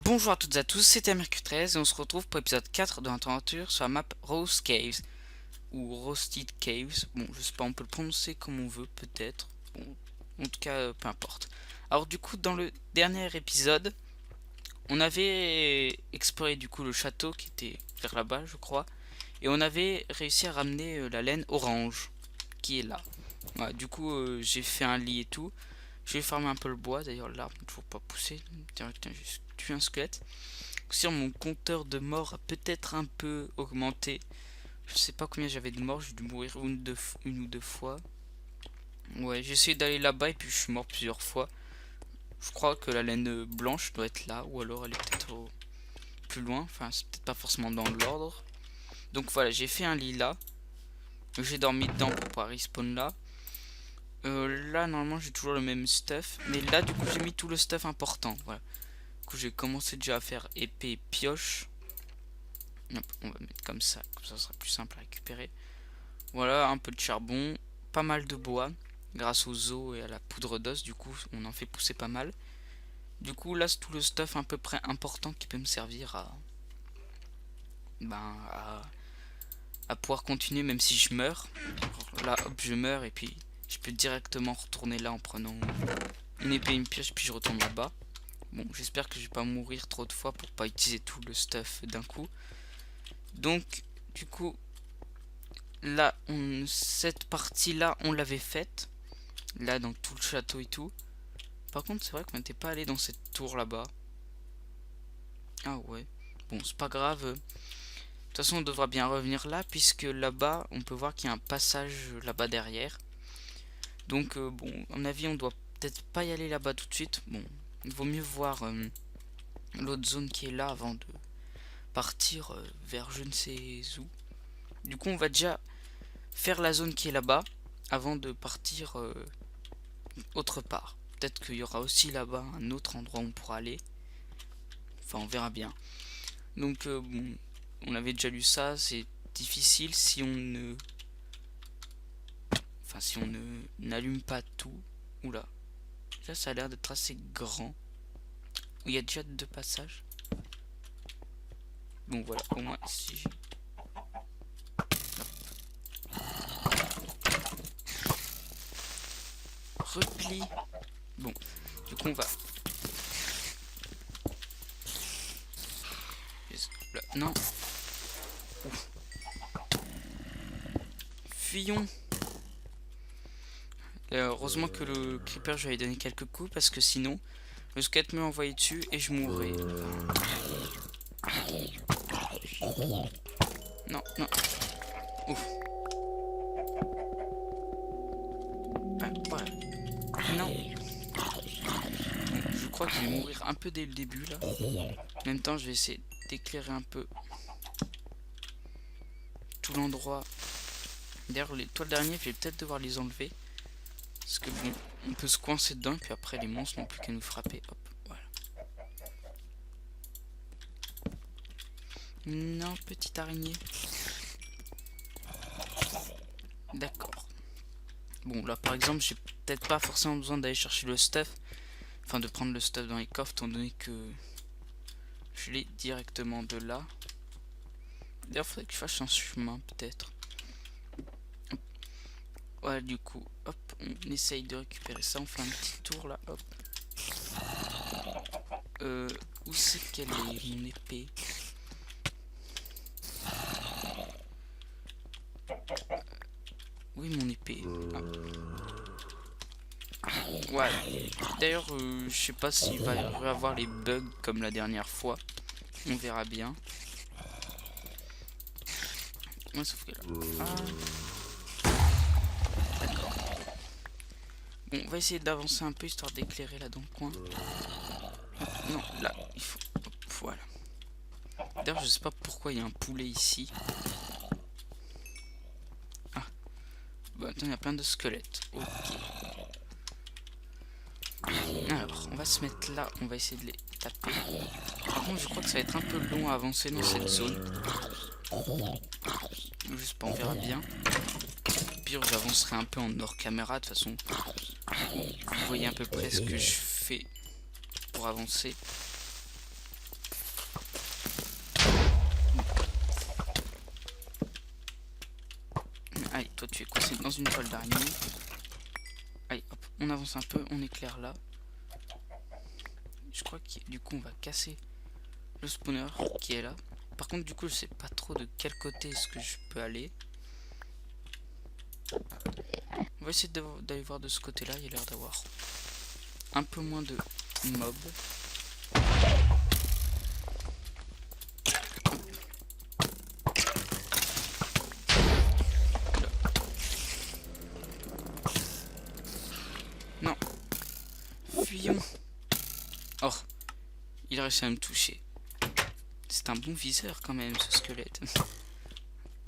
Bonjour à toutes et à tous, c'était Mercure13 et on se retrouve pour l'épisode 4 de notre aventure sur la map Rose Caves ou Roasted Caves. Bon, je sais pas, on peut le prononcer comme on veut, peut-être. Bon, en tout cas, peu importe. Alors du coup, dans le dernier épisode, on avait exploré du coup le château qui était vers là-bas, je crois, et on avait réussi à ramener la laine orange qui est là. Voilà, du coup, j'ai fait un lit et tout. Je vais farmer un peu le bois, d'ailleurs l'arbre n'a toujours pas poussé. Tiens, j'ai tué un squelette. Sur mon compteur de mort a peut-être un peu augmenté. Je sais pas combien j'avais de morts, j'ai dû mourir une ou deux fois. Ouais, j'ai essayé d'aller là-bas et puis je suis mort plusieurs fois. Je crois que la laine blanche doit être là, ou alors elle est peut-être plus loin. Enfin, c'est peut-être pas forcément dans l'ordre. Donc voilà, j'ai fait un lit là. J'ai dormi dedans pour pouvoir respawn là. Là, normalement, j'ai toujours le même stuff. Mais là, du coup, j'ai mis tout le stuff important. Voilà. Du coup, j'ai commencé déjà à faire épée et pioche. Hop, on va mettre comme ça ce sera plus simple à récupérer. Voilà, un peu de charbon, pas mal de bois, grâce aux os et à la poudre d'os, du coup on en fait pousser pas mal. Du coup là c'est tout le stuff à peu près important qui peut me servir ben, à pouvoir continuer même si je meurs. Alors là hop je meurs et puis je peux directement retourner là en prenant une épée et une pioche puis je retourne là-bas. Bon j'espère que je vais pas mourir trop de fois pour pas utiliser tout le stuff d'un coup. Donc du coup là, cette partie-là, on l'avait faite. Là, dans tout le château et tout. Par contre, c'est vrai qu'on n'était pas allé dans cette tour là-bas. Ah ouais. Bon, c'est pas grave. De toute façon, on devra bien revenir là, puisque là-bas, on peut voir qu'il y a un passage là-bas derrière. Donc, bon, à mon avis, on doit peut-être pas y aller là-bas tout de suite. Bon, il vaut mieux voir l'autre zone qui est là avant de partir vers je ne sais où. Du coup, on va déjà faire la zone qui est là-bas avant de partir autre part. Peut-être qu'il y aura aussi là-bas un autre endroit où on pourra aller. Enfin, on verra bien. Donc, bon, on avait déjà lu ça. C'est difficile si on ne... Enfin, si on ne n'allume pas tout. Oula. Là, ça a l'air d'être assez grand. Il y a déjà deux passages. Bon, voilà. Au moins, si j'ai... Repli. Bon. Du coup, on va... Là, non. Ouf. Fuyons. Heureusement que le creeper, je lui avais donné quelques coups parce que sinon, le squelette me envoyait dessus et je mourrais. Non, non. Ouf. Ah, voilà. Non. Je crois que je vais mourir un peu dès le début là. En même temps, je vais essayer d'éclairer un peu tout l'endroit. D'ailleurs, les toiles d'araignée, je vais peut-être devoir les enlever. Parce que bon, on peut se coincer dedans et puis après les monstres n'ont plus qu'à nous frapper. Hop, voilà. Non, petite araignée. D'accord. Bon, là par exemple, j'ai peut-être pas forcément besoin d'aller chercher le stuff. Enfin, de prendre le stuff dans les coffres, étant donné que je l'ai directement de là. D'ailleurs, il faudrait que je fasse un chemin, peut-être. Voilà, du coup, hop, on essaye de récupérer ça. On fait un petit tour là, hop. Où c'est qu'elle est, mon épée? Oui, mon épée. Ah. Ouais. D'ailleurs, je sais pas s'il va y avoir les bugs comme la dernière fois. On verra bien. Ouais, sauf que là. Ah. D'accord. Bon, on va essayer d'avancer un peu histoire d'éclairer là dans le coin. Hop, non, là, il faut. Hop, voilà. D'ailleurs, je sais pas pourquoi il y a un poulet ici. Ah. Bon, attends, il y a plein de squelettes. Ok. Alors, on va se mettre là, on va essayer de les taper. Par contre, je crois que ça va être un peu long à avancer dans cette zone. Juste pas, on verra bien. Pire, j'avancerai un peu en hors caméra, de toute façon. Vous voyez à peu près ce que je fais pour avancer. Allez, toi tu es coincé dans une toile d'araignée. Allez, hop, on avance un peu, on éclaire là. Je crois que du coup on va casser le spawner qui est là. Par contre du coup je sais pas trop de quel côté est-ce que je peux aller. On va essayer d'aller voir de ce côté là, il y a l'air d'avoir un peu moins de mobs. Non, fuyons. Oh, il a réussi à me toucher. C'est un bon viseur quand même ce squelette.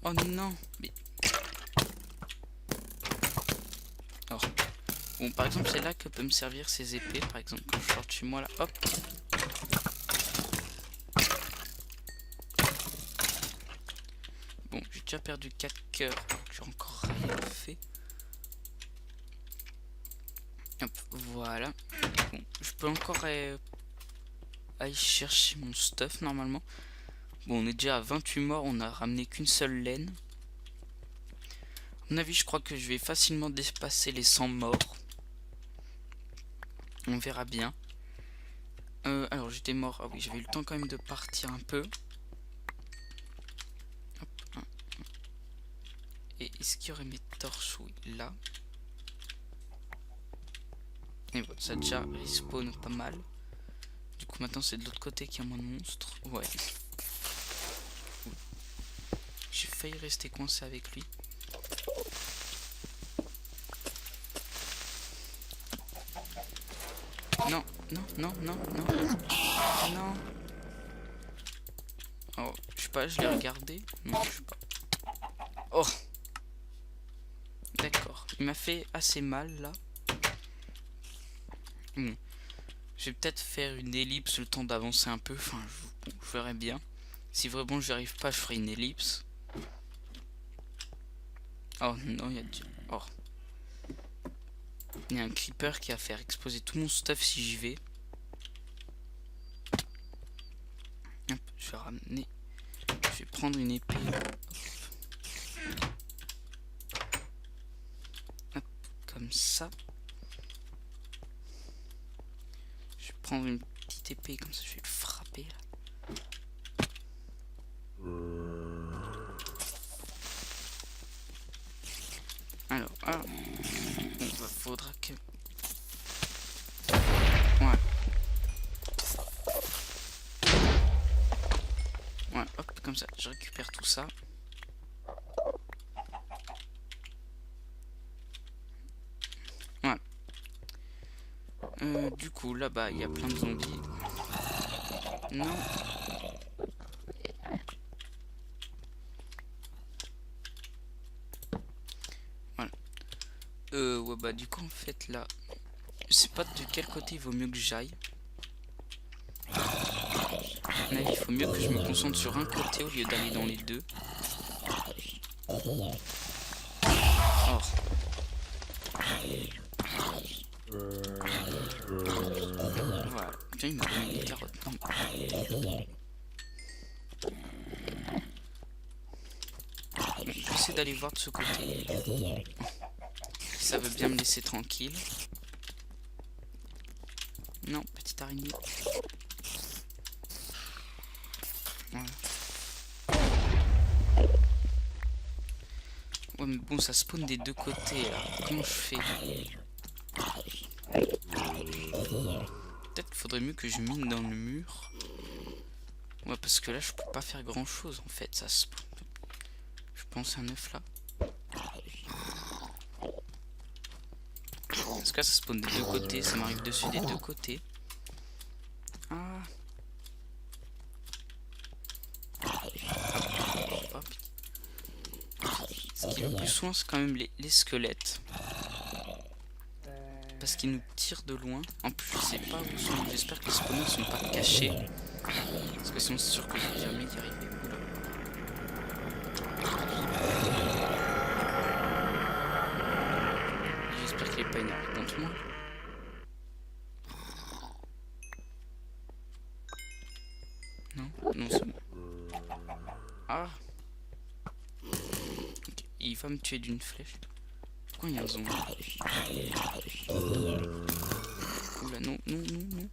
Oh non, mais... Oh. Bon, par exemple, c'est là que peut me servir ces épées, par exemple, quand je sors de chez moi, là, hop. Bon, j'ai déjà perdu 4 cœurs, j'ai encore rien fait. Hop, voilà. Bon, je peux encore aller chercher mon stuff, normalement. Bon, on est déjà à 28 morts, on a ramené qu'une seule laine. À mon avis, je crois que je vais facilement dépasser les 100 morts. On verra bien. Alors j'étais mort. Ah oui, j'avais eu le temps quand même de partir un peu. Hop, et est-ce qu'il y aurait mes torches? Oui, là. Et voilà, ça a déjà respawn pas mal. Du coup maintenant c'est de l'autre côté qu'il y a moins de monstres. Ouais. J'ai failli rester coincé avec lui. Non, non, non, non, non. Non. Oh, je sais pas, je l'ai regardé. Non, je sais pas. Oh. D'accord. Il m'a fait assez mal là. Bon. Je vais peut-être faire une ellipse le temps d'avancer un peu. Enfin, je verrai bien. Si vraiment je n'y arrive pas, je ferai une ellipse. Oh non, il y a du... Oh. Il y a un creeper qui va faire exploser tout mon stuff si j'y vais. Hop, je vais ramener. Je vais prendre une épée. Hop, comme ça. Je vais prendre une petite épée comme ça, je vais le frapper là. Alors, ah, bon, faudra que... Ouais. Ouais, hop, comme ça, je récupère tout ça. Ouais. Du coup, là-bas, il y a plein de zombies. Non. Voilà. Ouais, bah, du coup, en fait, là, je sais pas de quel côté il vaut mieux que j'aille. Il faut mieux que je me concentre sur un côté au lieu d'aller dans les deux. Oh. Voilà. Tiens, il m'a donné des carottes. J'essaie d'aller voir de ce côté. Ça veut bien me laisser tranquille. Non, petite araignée. Voilà. Ouais, mais bon, ça spawn des deux côtés là. Comment je fais? Peut-être qu'il faudrait mieux que je mine dans le mur. Ouais, parce que là, je peux pas faire grand chose en fait. Ça spawn. Je pense un œuf là. Parce que là, ça spawn des deux côtés. Ça m'arrive dessus des deux côtés. Ah. Hop. Ce qui est le plus souvent, c'est quand même les squelettes. Parce qu'ils nous tirent de loin. En plus, je sais pas où sont. J'espère que les spawners sont pas cachés. Parce que sinon, c'est sûr que je vais jamais y arriver. J'espère qu'il est pas énervé contre moi. Non, non, c'est bon. Ah. Okay. et il va me tuer d'une flèche. Pourquoi il y a un zombie? Oula, non, non, non, non.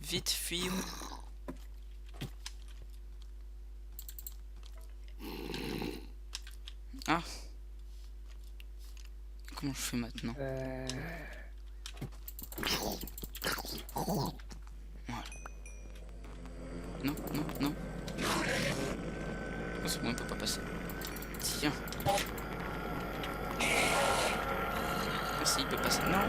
Vite, fuyons. Ah. Comment je fais maintenant? Voilà. Non, non, non. Oh, c'est bon, il peut pas passer. Tiens. Ah si, il peut passer. Non.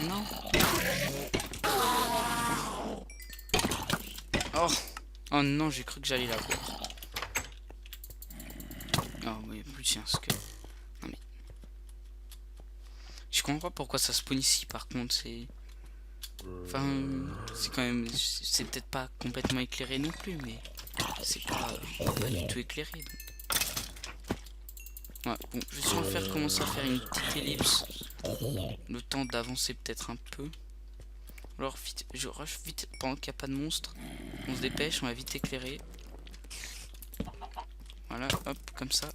Non. Oh. Oh non, j'ai cru que j'allais la voir. Oh oui, plus tiens, ce que... Non mais... Je comprends pas pourquoi ça spawn ici, par contre, c'est... Enfin, c'est quand même... C'est peut-être pas complètement éclairé non plus, mais... C'est pas du tout éclairé. Donc. Ouais, bon, je vais sûrement faire commencer à faire une petite ellipse. Le temps d'avancer peut-être un peu. Alors vite, je rush vite pendant qu'il n'y a pas de monstre. On se dépêche, on va vite éclairer. Voilà, hop, comme ça.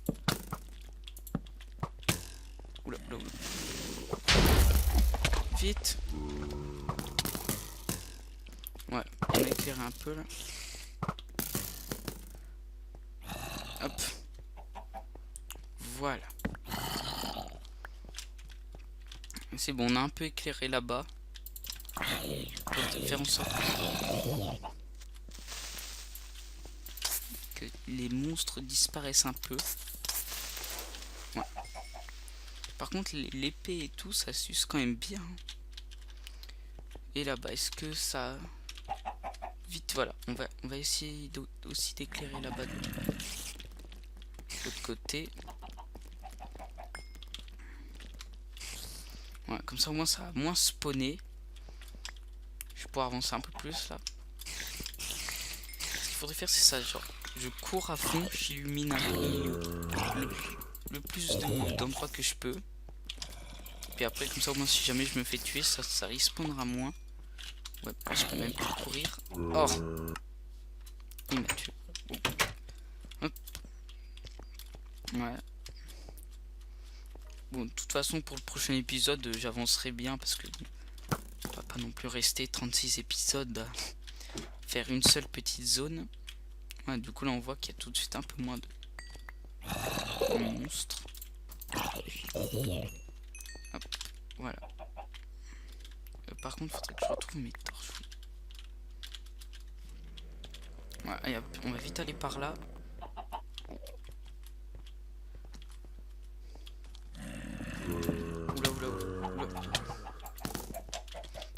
Oula, oula, oula. Vite. Voilà, on a éclairé un peu là. Hop. Voilà. C'est bon, on a un peu éclairé là-bas. Pour faire en sorte que les monstres disparaissent un peu. Ouais. Par contre, l'épée et tout, ça suce quand même bien. Et là-bas, est-ce que ça... Vite, voilà. On va essayer aussi d'éclairer là-bas de l'autre côté. Ouais, comme ça, au moins, ça va moins spawner. Je vais pouvoir avancer un peu plus, là. Ce qu'il faudrait faire, c'est ça, genre... Je cours à fond, j'illumine un peu le plus d'endroits que je peux. Puis après, comme ça, au moins, si jamais je me fais tuer, ça respawnera moins. Ouais, je peux même plus courir. Oh! Il m'a tué. Bon. Hop. Ouais. Bon, de toute façon, pour le prochain épisode, j'avancerai bien parce que on va pas non plus rester 36 épisodes à faire une seule petite zone. Ouais, du coup, là, on voit qu'il y a tout de suite un peu moins de monstres. Hop, voilà. Par contre, il faudrait que je retrouve mes torches. Ouais, allez, hop, on va vite aller par là. Oula, oula, oula.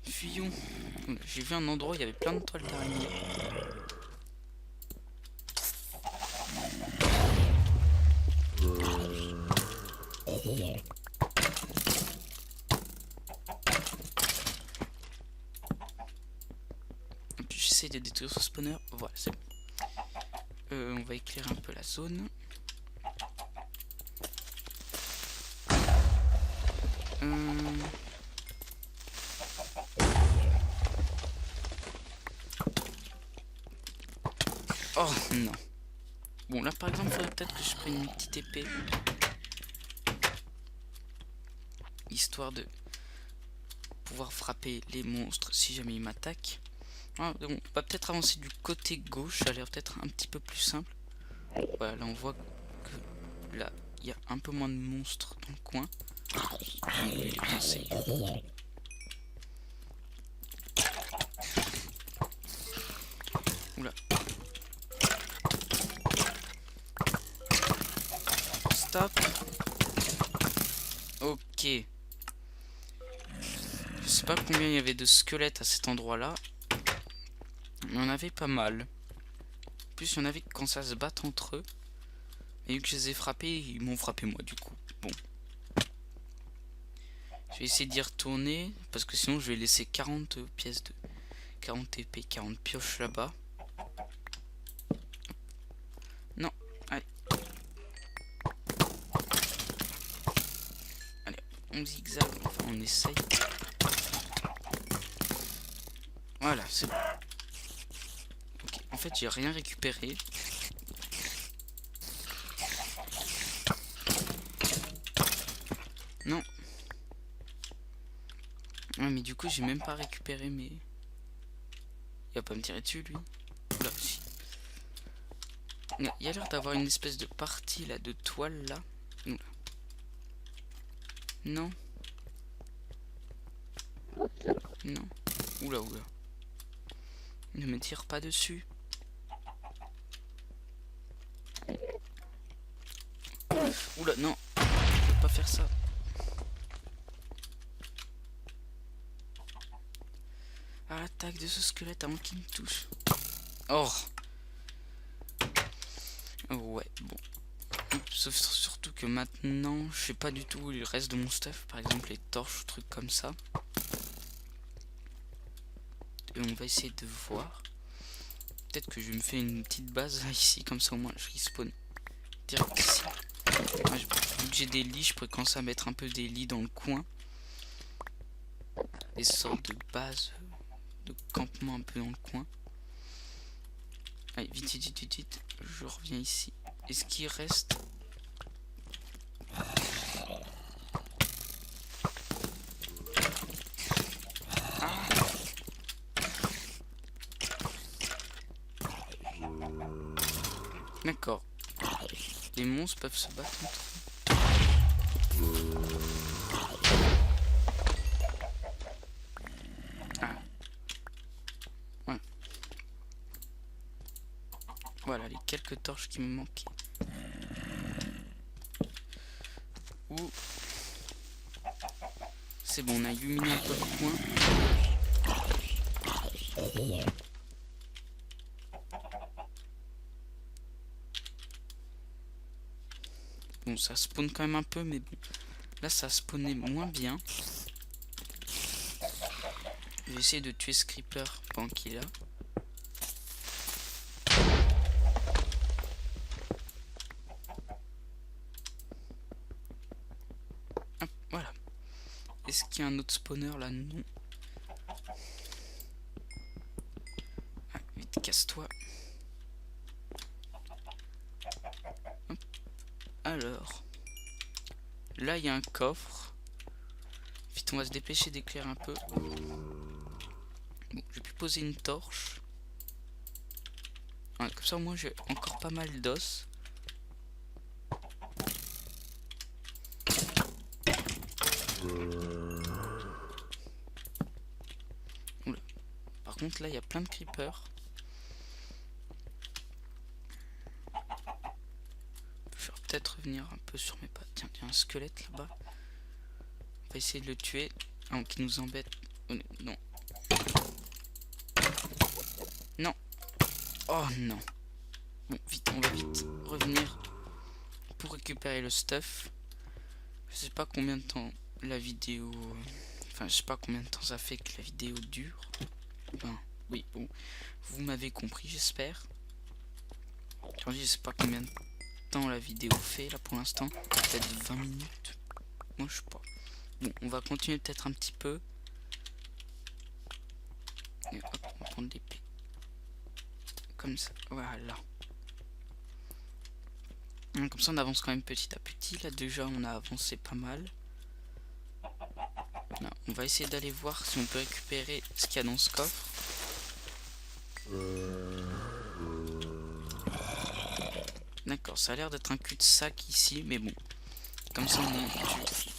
Fuyons. J'ai vu un endroit où il y avait plein de toiles d'araignée. J'essaie de détruire ce spawner. Voilà, c'est bon. On va éclairer un peu la zone. Oh non. Bon, là par exemple, il faudrait peut-être que je prenne une petite épée. Histoire de pouvoir frapper les monstres si jamais ils m'attaquent. Ah, bon, on va peut-être avancer du côté gauche, ça a l'air peut-être un petit peu plus simple. Voilà, là on voit que là, il y a un peu moins de monstres dans le coin. On va les pincer. Oula. Stop. Ok. Je sais pas combien il y avait de squelettes à cet endroit-là. Mais on avait pas mal. En plus, il y en avait quand ça se bat entre eux. Et vu que je les ai frappés, ils m'ont frappé moi du coup. Bon. Je vais essayer d'y retourner. Parce que sinon, je vais laisser 40 pièces de... 40 épées, 40 pioches là-bas. Non. Allez. Allez, on zigzag. Enfin, on essaye. Voilà, c'est bon. fait j'ai rien récupéré. Non. Ouais, mais du coup j'ai même pas récupéré mes... Il va pas me tirer dessus lui. Là aussi. Il y a l'air d'avoir une espèce de partie là de toile là. Oula. Non. Non. Oula oula. Ne me tire pas dessus. Oula non. Je peux pas faire ça. À l'attaque de ce squelette avant qu'il me touche. Oh. Ouais, bon. Sauf surtout que maintenant, je sais pas du tout où il reste de mon stuff. Par exemple, les torches, trucs comme ça. Et on va essayer de voir. Peut-être que je me fais une petite base là, ici. Comme ça, au moins, je respawn direct ici. Ouais, vu que j'ai des lits, je pourrais commencer à mettre un peu des lits dans le coin. Des sortes de bases de campement un peu dans le coin. Allez, vite, vite, vite, vite, vite. Je reviens ici. Est-ce qu'il reste... Ah. D'accord. Les monstres peuvent se battre entre eux. Ah. Ouais. Voilà les quelques torches qui me manquaient. Ouh. C'est bon, on a illuminé un peu le coin. Bon, ça spawn quand même un peu, mais bon. Là, ça spawnait moins bien. Je vais essayer de tuer ce creeper pendant qu'il est là. Hop, voilà. Est-ce qu'il y a un autre spawner là? Non. Ah, vite, casse-toi. Alors. Là, il y a un coffre. Vite, on va se dépêcher d'éclairer un peu. Bon, j'ai pu poser une torche. Ouais, comme ça, au moins, j'ai encore pas mal d'os. Oula. Par contre, là, il y a plein de creepers. Je vais peut-être revenir un peu sur mes pas. Tiens, il y a un squelette là-bas. On va essayer de le tuer avant qu'il nous embête. Oh, non. Non. Oh non. Bon, vite, on va vite revenir pour récupérer le stuff. Je sais pas combien de temps la vidéo... Enfin, je sais pas combien de temps ça fait que la vidéo dure. Enfin, oui, bon. Vous m'avez compris, j'espère. Je sais pas combien de temps la vidéo fait, là, pour l'instant. Peut-être 20 minutes. Moi, je sais pas. Bon, on va continuer peut-être un petit peu. Et hop, on va prendre l'épée. Comme ça, voilà. Comme ça, on avance quand même petit à petit. Là, déjà, on a avancé pas mal. Là, on va essayer d'aller voir si on peut récupérer ce qu'il y a dans ce coffre. D'accord, ça a l'air d'être un cul-de-sac ici, mais bon. Comme ça, on tue.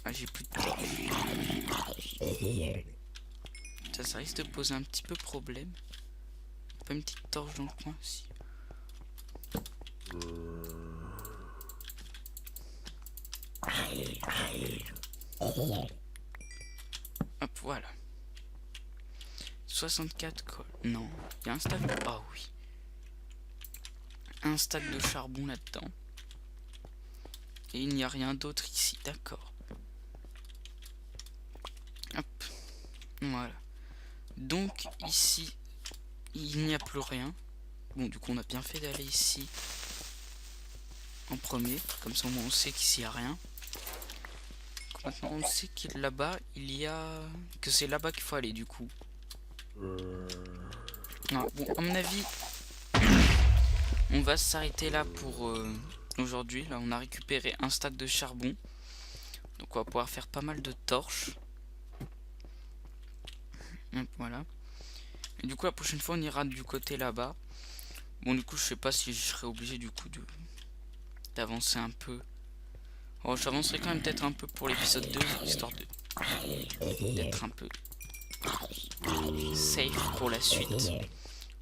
Ah, j'ai plus de torche. Ça risque de poser un petit peu problème. Pas une petite torche dans le coin aussi. Hop, voilà. 64 cols. Non, il y a un stack de... Ah oui. Un stack de charbon là-dedans. Et il n'y a rien d'autre ici, d'accord. Hop. Voilà. Donc ici, il n'y a plus rien. Bon, du coup, on a bien fait d'aller ici en premier. Comme ça, au moins, on sait qu'ici, il n'y a rien. Maintenant on sait qu'il là-bas, il y a... que c'est là-bas qu'il faut aller du coup. Ah, bon, à mon avis, on va s'arrêter là pour aujourd'hui. Là, on a récupéré un stack de charbon. Donc on va pouvoir faire pas mal de torches. Hop, voilà. Et du coup, la prochaine fois, on ira du côté là-bas. Bon, du coup, je sais pas si je serai obligé du coup d'avancer un peu. Oh, j'avancerai quand même peut-être un peu pour l'épisode 2, histoire d'être un peu safe pour la suite.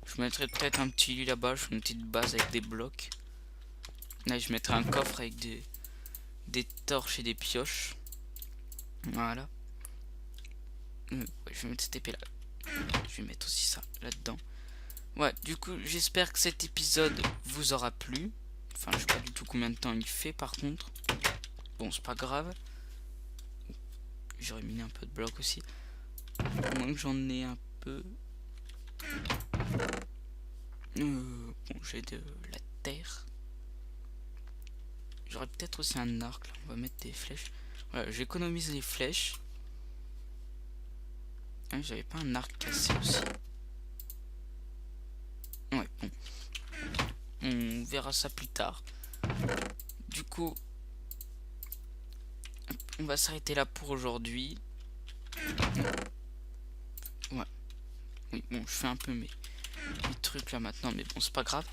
Je mettrai peut-être un petit lit là-bas, je ferai une petite base avec des blocs. Là, je mettrai un coffre avec des torches et des pioches. Voilà. Ouais, je vais mettre cette épée là. Je vais mettre aussi ça là-dedans. Ouais, du coup, j'espère que cet épisode vous aura plu. Enfin, je sais pas du tout combien de temps il fait par contre. Bon, c'est pas grave. J'aurais mis un peu de blocs aussi. Au moins que j'en ai un peu. Bon, j'ai de la terre. J'aurais peut-être aussi un arc. Là. On va mettre des flèches. Voilà, j'économise les flèches. Ah, j'avais pas un arc cassé aussi. Ouais, bon. On verra ça plus tard. Du coup, on va s'arrêter là pour aujourd'hui. Ouais. Oui, bon, je fais un peu mes trucs là maintenant, mais bon, c'est pas grave.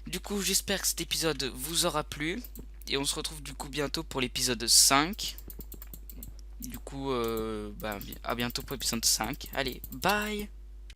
Du coup, j'espère que cet épisode vous aura plu. Et on se retrouve du coup bientôt pour l'épisode 5. Du coup, à bientôt pour l'épisode 5. Allez, bye!